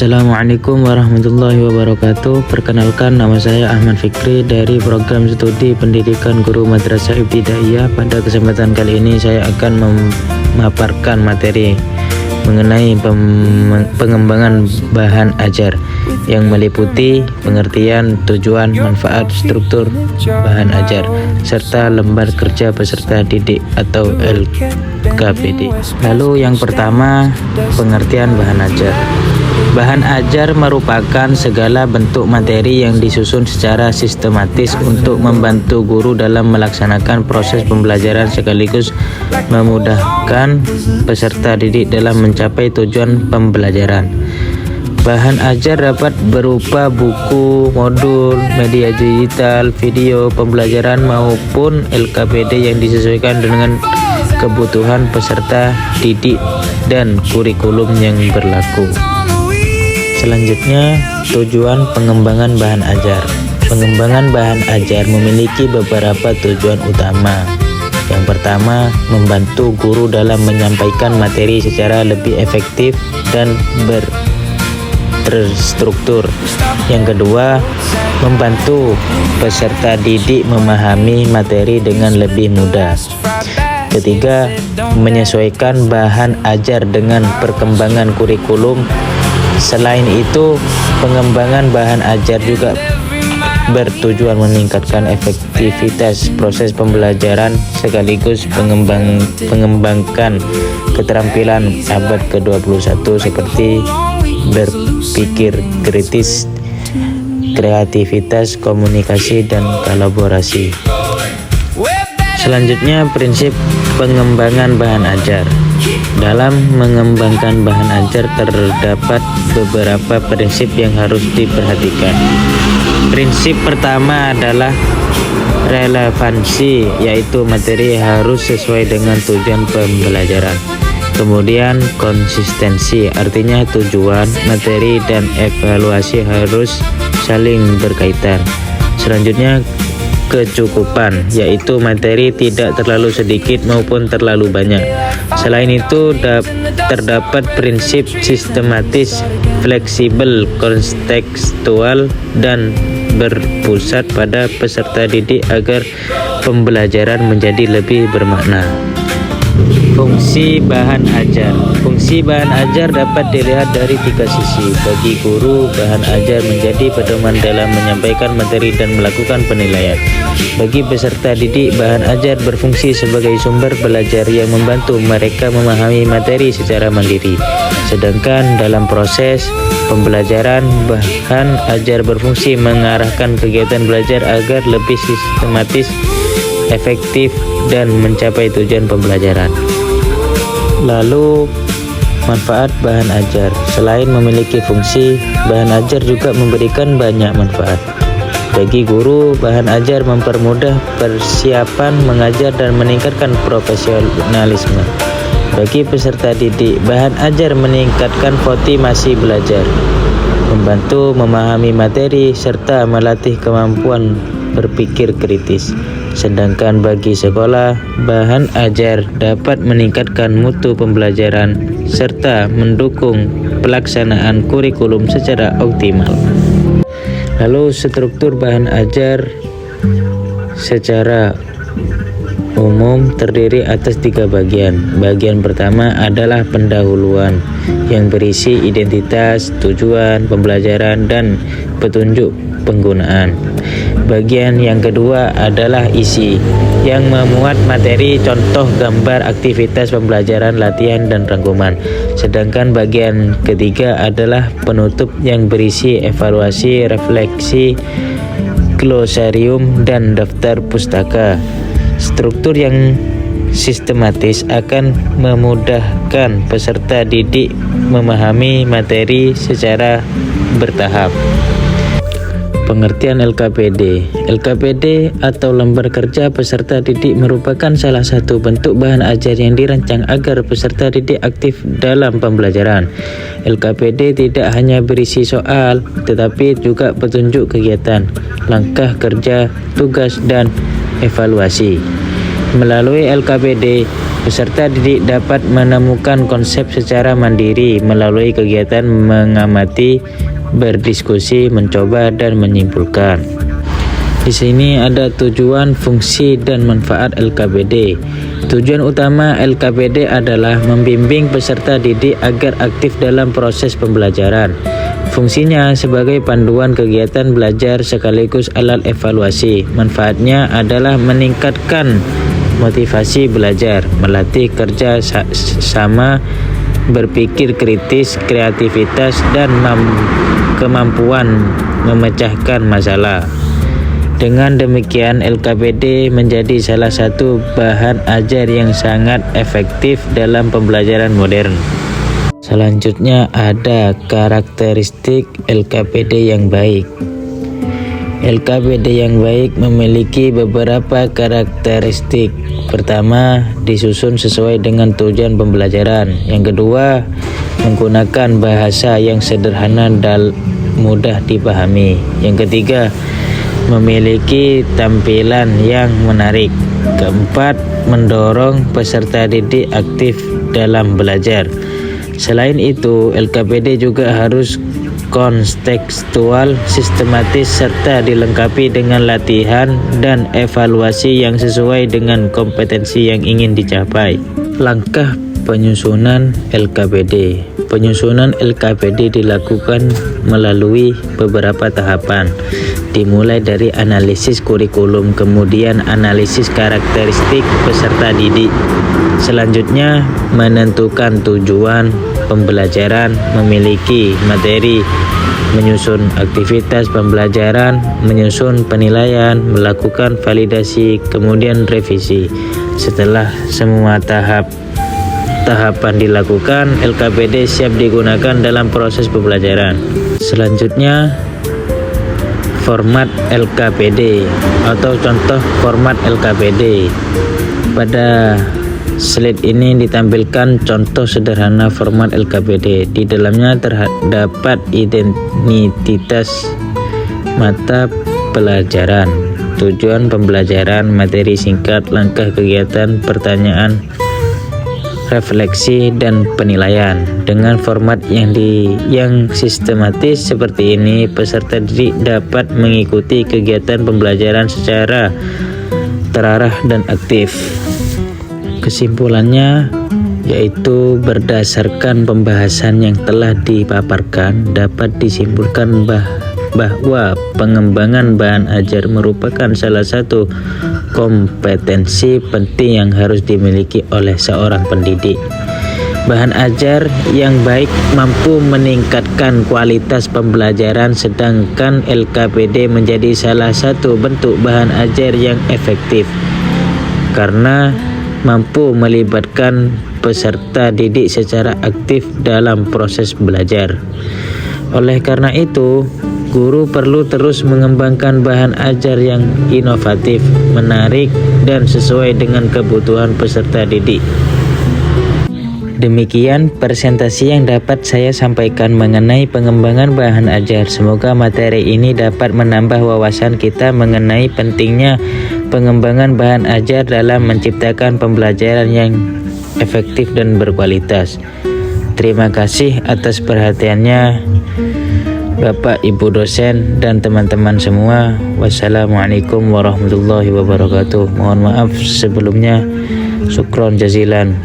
Assalamualaikum warahmatullahi wabarakatuh. Perkenalkan, nama saya Ahmad Fikri dari program studi pendidikan guru madrasah ibtidaiyah. Pada kesempatan kali ini saya akan memaparkan materi mengenai pengembangan bahan ajar yang meliputi pengertian, tujuan, manfaat, struktur bahan ajar, serta lembar kerja peserta didik atau LKPD. Lalu yang pertama, pengertian bahan ajar. Bahan ajar merupakan segala bentuk materi yang disusun secara sistematis untuk membantu guru dalam melaksanakan proses pembelajaran sekaligus memudahkan peserta didik dalam mencapai tujuan pembelajaran. Bahan ajar dapat berupa buku, modul, media digital, video pembelajaran maupun LKPD yang disesuaikan dengan kebutuhan peserta didik dan kurikulum yang berlaku. Selanjutnya, tujuan pengembangan bahan ajar. Pengembangan bahan ajar memiliki beberapa tujuan utama. Yang pertama, membantu guru dalam menyampaikan materi secara lebih efektif dan terstruktur. Yang kedua, membantu peserta didik memahami materi dengan lebih mudah. Ketiga, menyesuaikan bahan ajar dengan perkembangan kurikulum. Selain itu, pengembangan bahan ajar juga bertujuan meningkatkan efektivitas proses pembelajaran sekaligus mengembangkan keterampilan abad ke-21 seperti berpikir kritis, kreativitas, komunikasi, dan kolaborasi. Selanjutnya, prinsip pengembangan bahan ajar. Dalam mengembangkan bahan ajar terdapat beberapa prinsip yang harus diperhatikan. Prinsip pertama adalah relevansi, yaitu materi harus sesuai dengan tujuan pembelajaran. Kemudian konsistensi, artinya tujuan, materi, dan evaluasi harus saling berkaitan. Selanjutnya kecukupan, yaitu materi tidak terlalu sedikit maupun terlalu banyak. Selain itu, terdapat prinsip sistematis, fleksibel, kontekstual, dan berpusat pada peserta didik agar pembelajaran menjadi lebih bermakna. Fungsi bahan ajar. Fungsi bahan ajar dapat dilihat dari tiga sisi. Bagi guru, bahan ajar menjadi pedoman dalam menyampaikan materi dan melakukan penilaian. Bagi peserta didik, bahan ajar berfungsi sebagai sumber belajar yang membantu mereka memahami materi secara mandiri. Sedangkan dalam proses pembelajaran, bahan ajar berfungsi mengarahkan kegiatan belajar agar lebih sistematis, efektif, dan mencapai tujuan pembelajaran. Lalu, manfaat bahan ajar. Selain memiliki fungsi, bahan ajar juga memberikan banyak manfaat. Bagi guru, bahan ajar mempermudah persiapan mengajar dan meningkatkan profesionalisme. Bagi peserta didik, bahan ajar meningkatkan motivasi belajar, membantu memahami materi, serta melatih kemampuan berpikir kritis. Sedangkan bagi sekolah, bahan ajar dapat meningkatkan mutu pembelajaran serta mendukung pelaksanaan kurikulum secara optimal. Lalu, struktur bahan ajar secara umum terdiri atas 3 bagian. Bagian pertama adalah pendahuluan yang berisi identitas, tujuan pembelajaran, dan petunjuk penggunaan. Bagian yang kedua adalah isi yang memuat materi, contoh, gambar, aktivitas pembelajaran, latihan, dan rangkuman. Sedangkan bagian ketiga adalah penutup yang berisi evaluasi, refleksi, glosarium, dan daftar pustaka. Struktur yang sistematis akan memudahkan peserta didik memahami materi secara bertahap. Pengertian LKPD. LKPD atau lembar kerja peserta didik merupakan salah satu bentuk bahan ajar yang dirancang agar peserta didik aktif dalam pembelajaran. LKPD tidak hanya berisi soal, tetapi juga petunjuk kegiatan, langkah kerja, tugas, dan evaluasi. Melalui LKPD, Peserta didik dapat menemukan konsep secara mandiri melalui kegiatan mengamati, berdiskusi, mencoba, dan menyimpulkan. Di sini ada tujuan, fungsi, dan manfaat LKPD. Tujuan utama LKPD adalah membimbing peserta didik agar aktif dalam proses pembelajaran. Fungsinya sebagai panduan kegiatan belajar sekaligus alat evaluasi. Manfaatnya adalah meningkatkan motivasi belajar, melatih kerja sama, berpikir kritis, kreativitas, dan kemampuan memecahkan masalah. Dengan demikian, LKPD menjadi salah satu bahan ajar yang sangat efektif dalam pembelajaran modern. Selanjutnya ada karakteristik LKPD yang baik. LKPD yang baik memiliki beberapa karakteristik. Pertama, disusun sesuai dengan tujuan pembelajaran. Yang kedua, menggunakan bahasa yang sederhana dan mudah dipahami. Yang ketiga, memiliki tampilan yang menarik. Keempat, mendorong peserta didik aktif dalam belajar. Selain itu, LKPD juga harus kontekstual, sistematis, serta dilengkapi dengan latihan dan evaluasi yang sesuai dengan kompetensi yang ingin dicapai. Langkah penyusunan LKPD. Penyusunan LKPD dilakukan melalui beberapa tahapan, dimulai dari analisis kurikulum, kemudian analisis karakteristik peserta didik. Selanjutnya, menentukan tujuan pembelajaran, memiliki materi, menyusun aktivitas pembelajaran, menyusun penilaian, melakukan validasi, kemudian revisi. Setelah semua tahapan dilakukan, LKPD siap digunakan dalam proses pembelajaran. Selanjutnya, format LKPD atau contoh format LKPD. Pada slide ini ditampilkan contoh sederhana format LKPD. Di dalamnya terdapat identitas mata pelajaran, tujuan pembelajaran, materi singkat, langkah kegiatan, pertanyaan, refleksi, dan penilaian. Dengan format yang sistematis seperti ini, peserta didik dapat mengikuti kegiatan pembelajaran secara terarah dan aktif. Kesimpulannya yaitu berdasarkan pembahasan yang telah dipaparkan, dapat disimpulkan bahwa pengembangan bahan ajar merupakan salah satu kompetensi penting yang harus dimiliki oleh seorang pendidik. Bahan ajar yang baik mampu meningkatkan kualitas pembelajaran, sedangkan LKPD menjadi salah satu bentuk bahan ajar yang efektif karena mampu melibatkan peserta didik secara aktif dalam proses belajar. Oleh karena itu, guru perlu terus mengembangkan bahan ajar yang inovatif, menarik, dan sesuai dengan kebutuhan peserta didik. Demikian presentasi yang dapat saya sampaikan mengenai pengembangan bahan ajar. Semoga materi ini dapat menambah wawasan kita mengenai pentingnya pengembangan bahan ajar dalam menciptakan pembelajaran yang efektif dan berkualitas. Terima kasih atas perhatiannya Bapak, Ibu dosen, dan teman-teman semua. Wassalamualaikum warahmatullahi wabarakatuh. Mohon maaf sebelumnya. Syukron jazilan.